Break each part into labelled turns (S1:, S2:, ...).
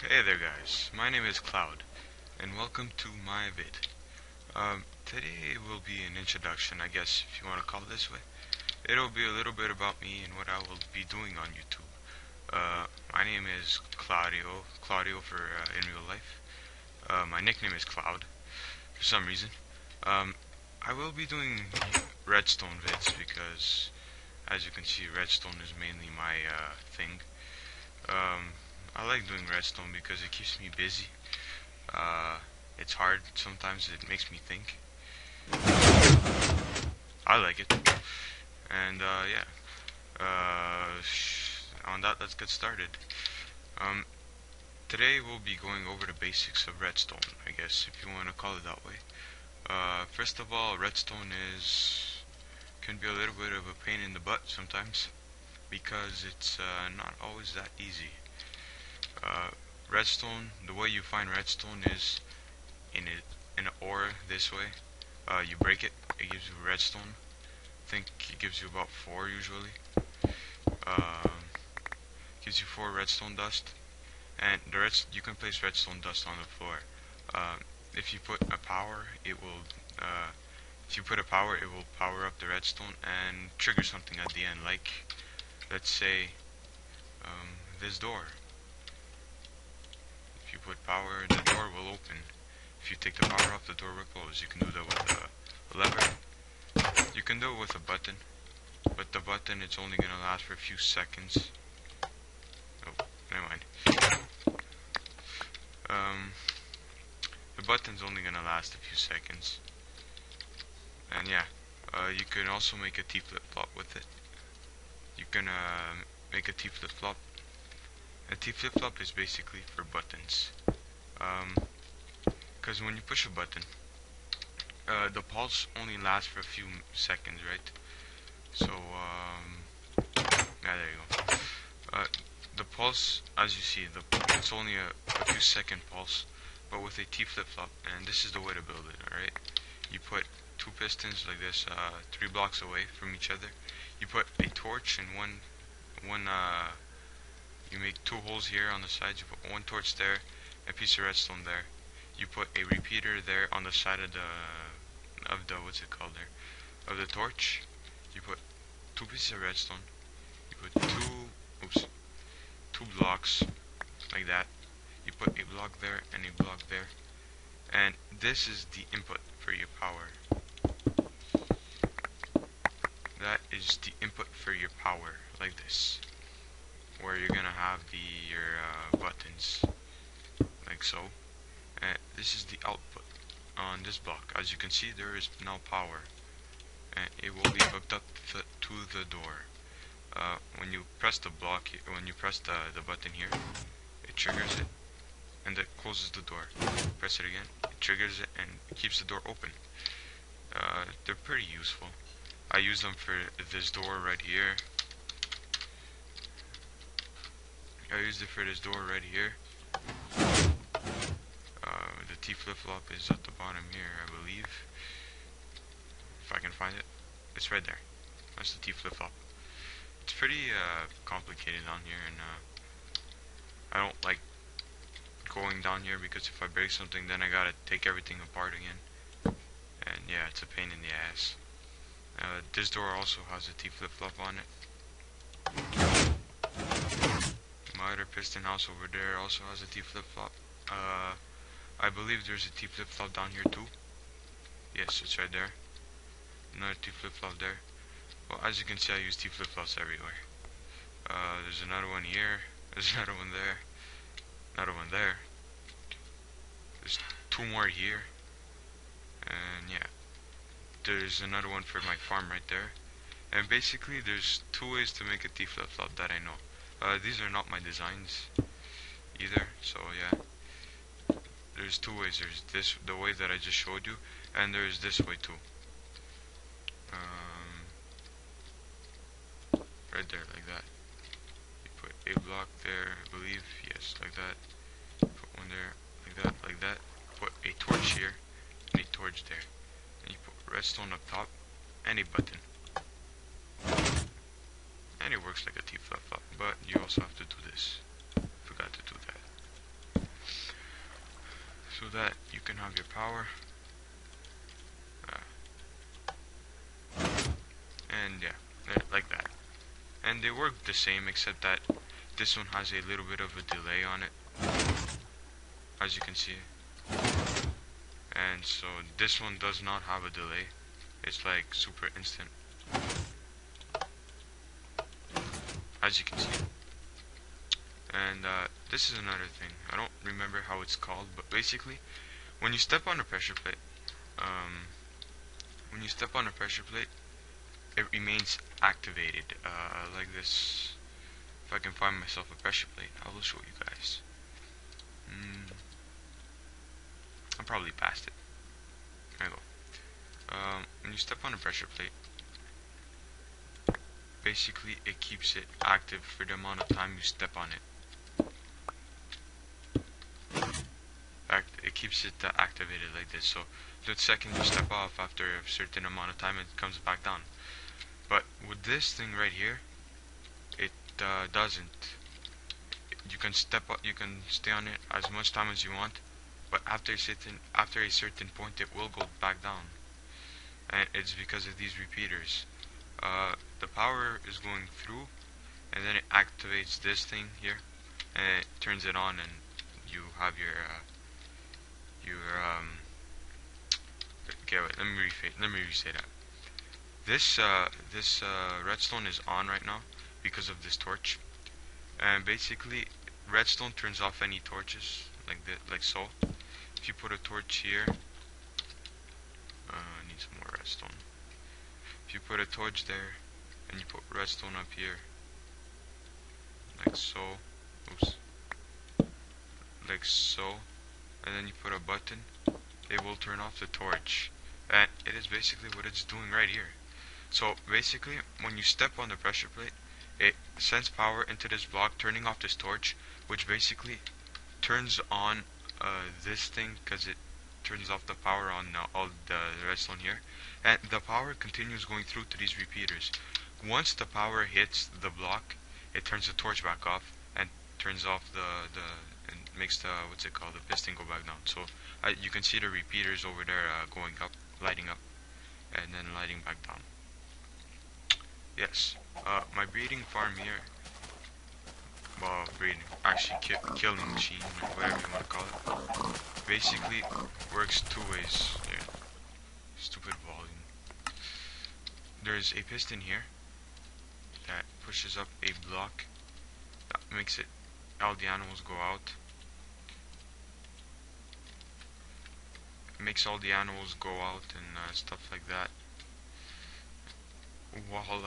S1: Hey there guys, my name is Cloud, and welcome to my vid. Today will be an introduction, I guess, if you want to call it this way. It'll be a little bit about me and what I will be doing on YouTube. My name is Claudio for in real life. My nickname is Cloud, for some reason. Um, I will be doing Redstone vids because, as you can see, Redstone is mainly my thing. Um, I like doing Redstone because it keeps me busy. Uh, it's hard sometimes. It makes me think. I like it, and yeah. On that, let's get started. Um, Today we'll be going over the basics of Redstone, I guess, if you want to call it that way. First of all, Redstone is can be a little bit of a pain in the butt sometimes because it's not always that easy. Uh, Redstone, the way you find Redstone is in an ore this way. You break it, it gives you redstone. I think it gives you about 4 usually. Gives you 4 redstone dust, and you can place redstone dust on the floor. Uh, if you put a power, it will. If you put a power, it will power up the redstone and trigger something at the end. Like, let's say, this door. If you put power, the door will open. If you take the power off, the door will close. You can do that with a lever. You can do it with a button, but the button it's only gonna last for a few seconds. Oh, never mind. Um, the button's only gonna last a few seconds, and yeah, you can also make a T flip flop with it. You can make a T flip flop. A T flip flop is basically for buttons. Because when you push a button, the pulse only lasts for a few seconds, right? So yeah, there you go. The pulse, as you see, it's only a few second pulse, but with a T flip flop, and this is the way to build it. All right, you put 2 pistons like this, 3 blocks away from each other. You put a torch and one. You make 2 holes here on the sides. You put 1 torch there, a piece of redstone there. You put a repeater there on the side of the what's it called there, of the torch. You put 2 pieces of redstone. You put 2 blocks like that. You put a block there and a block there, and this is the input for your power. That is the input for your power, like this, where you're gonna have your buttons, like so. And this is the output on this block. As you can see, there is now power, and it will be hooked up to the door. When you press the block, when you press the button here, it triggers it, and it closes the door. Press it again, it triggers it, and it keeps the door open. They're pretty useful. I use them for this door right here. I used it for this door right here. The T flip flop is at the bottom here, I believe. If I can find it, it's right there. That's the T flip flop. It's pretty complicated down here, and I don't like going down here because if I break something, then I gotta take everything apart again. And yeah, it's a pain in the ass. This door also has a T flip flop on it. My other piston house over there also has a T flip flop. I believe there's a T flip flop down here too. Yes, it's right there. Another T flip flop there. Well, as you can see, I use T flip flops everywhere. There's another one here. There's another one there. Another one there. There's 2 more here. And yeah, there's another one for my farm right there. And basically, there's 2 ways to make a T flip flop that I know. These are not my designs either, so yeah. There's 2 ways. There's this, the way that I just showed you, and there's this way too. Right there, like that. You put a block there, I believe. Yes, like that. Put one there, like that. Put a torch here, and a torch there. And you put redstone up top, and a button. And it works like a T flip flop, but you also have to do this. Forgot to do that. so that you can have your power. And yeah, like that. And they work the same, except that this one has a little bit of a delay on it, as you can see. And so this one does not have a delay. It's like super instant, as you can see. And this is another thing. I don't remember how it's called, but basically, when you step on a pressure plate, um, when you step on a pressure plate, it remains activated, like this. If I can find myself a pressure plate, I will show you guys. I'm probably past it. There you go. When you step on a pressure plate, basically it keeps it active for the amount of time you step on it. It keeps it activated like this. So the second you step off, after a certain amount of time, it comes back down. But with this thing right here, it doesn't. You can step up, you can stay on it as much time as you want, but after a certain point, it will go back down. And it's because of these repeaters. The power is going through, and then it activates this thing here, and it turns it on, and you have your okay, wait, let me resay that. This redstone is on right now because of this torch, and basically redstone turns off any torches like so. If you put a torch here, I need some more redstone. If you put a torch there and you put redstone up here, like so, oops, like so, and then you put a button, it will turn off the torch. And it is basically what it's doing right here. So basically, when you step on the pressure plate, it sends power into this block, turning off this torch, which basically turns on this thing, because it turns off the power on all the redstone here, and the power continues going through to these repeaters. Once the power hits the block, it turns the torch back off and turns off and makes the the piston go back down. So you can see the repeaters over there going up, lighting up, and then lighting back down. Yes, my breeding farm here, well, breeding, actually killing machine, or whatever you want to call it, basically works two ways. Yeah. Stupid volume. There's a piston here that pushes up a block that makes it, all the animals go out. Makes all the animals go out and stuff like that. While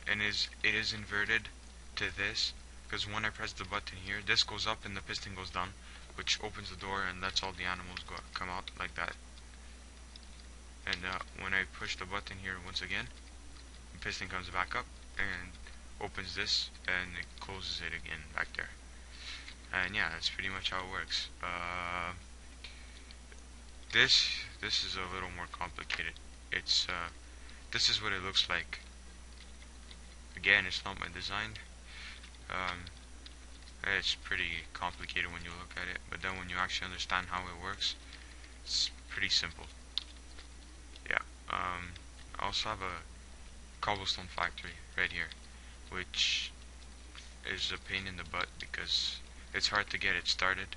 S1: it is inverted to this, because when I press the button here, this goes up and the piston goes down, which opens the door and lets all the animals come out like that. And when I push the button here once again, the piston comes back up and opens this, and it closes it again back there. And yeah, that's pretty much how it works. This is a little more complicated. It's this is what it looks like. Again, it's not my design. It's pretty complicated when you look at it, but then when you actually understand how it works, it's pretty simple. Yeah. I also have a cobblestone factory right here, which is a pain in the butt because it's hard to get it started.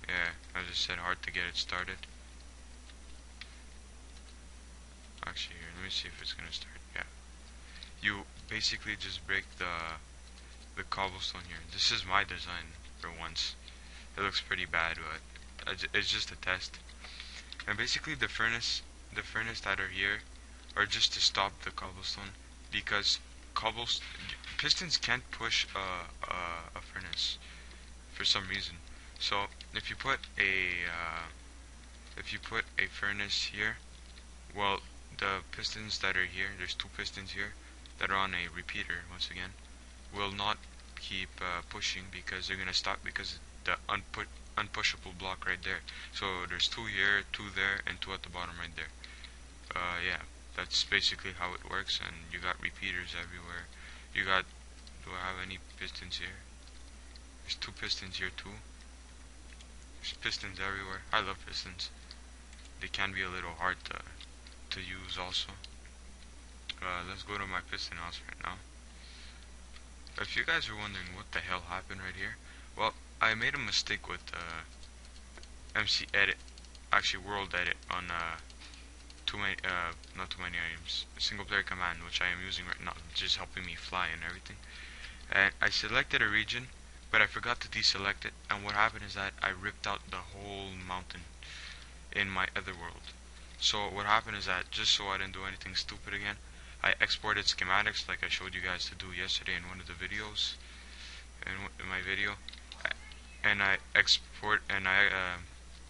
S1: Yeah, as I said, hard to get it started. Actually, here, let me see if it's gonna start. Yeah. You basically just break the cobblestone here. This is my design for once. It looks pretty bad, but it's just a test. And basically, the furnace that are here are just to stop the cobblestone, because pistons can't push a furnace for some reason. So if you put a furnace here, well, the pistons that are here, there's two pistons here that are on a repeater once again, will not keep pushing, because they're gonna stop because the unpushable block right there. So there's two here, two there, and two at the bottom right there. Yeah, that's basically how it works. And you got repeaters everywhere. You got, do I have any pistons here? There's two pistons here too. There's pistons everywhere. I love pistons. They can be a little hard to use also. Let's go to my piston house right now. If you guys are wondering what the hell happened right here, well, I made a mistake with MC Edit, actually World Edit on too many, not too many items, single player command, which I am using right now, just helping me fly and everything. And I selected a region, but I forgot to deselect it, and what happened is that I ripped out the whole mountain in my other world. So what happened is that, just so I didn't do anything stupid again, I exported schematics like I showed you guys to do yesterday in one of the videos, in my video, and I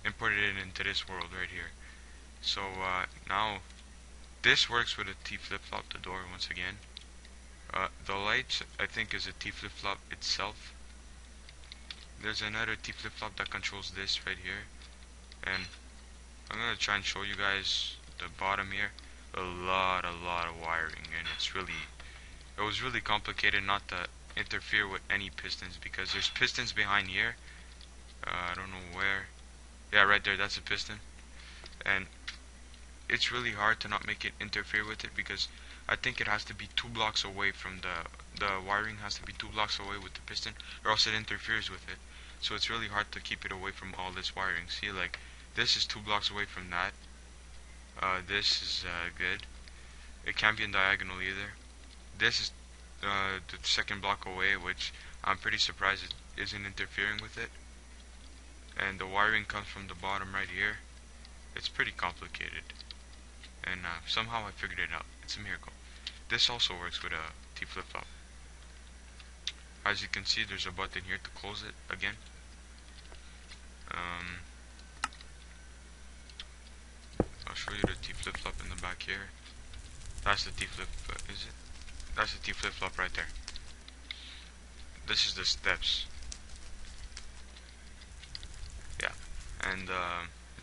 S1: imported it into this world right here. So now this works with a T flip-flop, the door once again. The light, I think, is a T flip-flop itself. There's another T flip-flop that controls this right here, and I'm gonna try and show you guys the bottom here. A lot of wiring, and it was really complicated not to interfere with any pistons, because there's pistons behind here. I don't know where. Yeah, right there, that's a piston. And it's really hard to not make it interfere with it, because I think it has to be 2 blocks away from the wiring has to be 2 blocks away with the piston, or else it interferes with it. So it's really hard to keep it away from all this wiring. See, like, this is 2 blocks away from that. This is good. It can't be in diagonal either. This is the second block away, which I'm pretty surprised it isn't interfering with it. And the wiring comes from the bottom right here. It's pretty complicated, and somehow I figured it out. It's a miracle. This also works with a T flip-flop. As you can see, there's a button here to close it again. I'll show you the T flip-flop in the back here. That's the T flip, is it? That's the T flip-flop right there. This is the steps. Yeah, and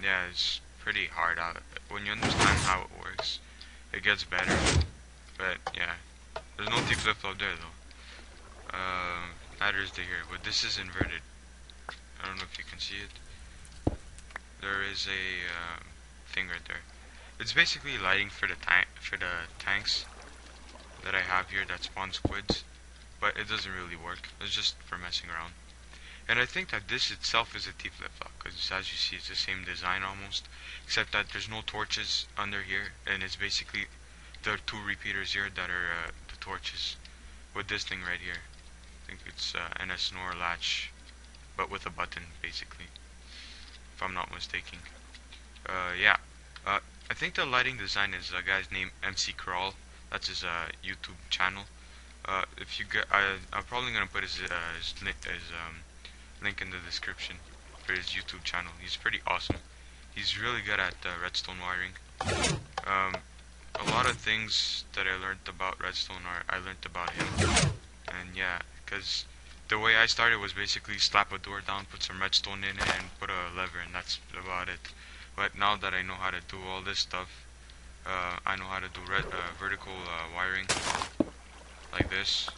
S1: yeah, it's pretty hard out. When you understand how it works, it gets better. But yeah, there's no T flip-flop there though. Matters to here, but this is inverted. I don't know if you can see it. There is a thing right there. It's basically lighting for the tanks that I have here that spawn squids, but it doesn't really work. It's just for messing around. And I think that this itself is a T flip-flop, because as you see, it's the same design almost, except that there's no torches under here, and it's basically the 2 repeaters here that are the torches with this thing right here. I think it's NS Snore latch, but with a button basically, if I'm not mistaken. Yeah, I think the lighting design is a guy's name, MC Crawl. That's his YouTube channel. If you get, I'm probably gonna put his link in the description for his YouTube channel. He's pretty awesome. He's really good at redstone wiring. A lot of things that I learned about redstone I learned about him. And yeah, because the way I started was basically slap a door down, put some redstone in it, and put a lever, and that's about it. But now that I know how to do all this stuff, I know how to do vertical wiring, like this.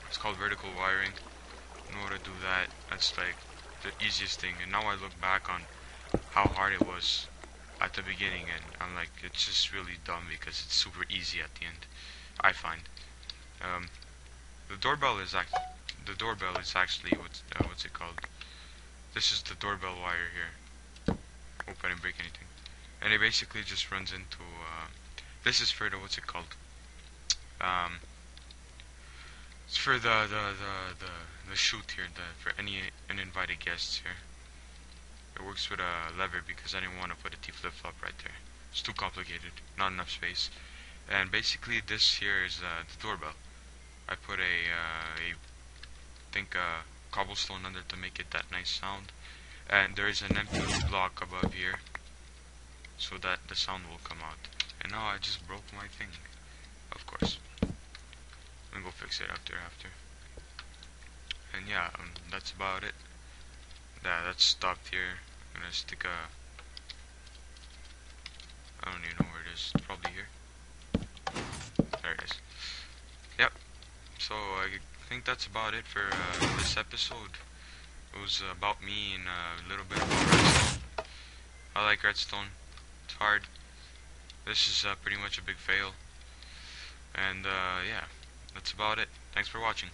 S1: It's called vertical wiring. I know how to do that. That's like the easiest thing. And now I look back on how hard it was at the beginning, and I'm like, it's just really dumb because it's super easy at the end, I find. The doorbell is actually what's it called? This is the doorbell wire here. Hope I didn't break anything. And it basically just runs into this is for the what's it called? It's for the chute here, for any uninvited guests here. It works with a lever because I didn't want to put a T flip-flop right there. It's too complicated, not enough space. And basically this here is the doorbell. I put I think cobblestone under to make it that nice sound. And there is an empty block above here, so that the sound will come out. And now I just broke my thing, of course. I'm gonna go fix it after. And yeah, that's about it. That's stopped here. I'm gonna stick a, I don't even know where it is. It's probably here. There it is. Yep. So think that's about it for this episode. It was about me and a little bit about redstone. I like redstone. It's hard. This is pretty much a big fail. And yeah, that's about it. Thanks for watching.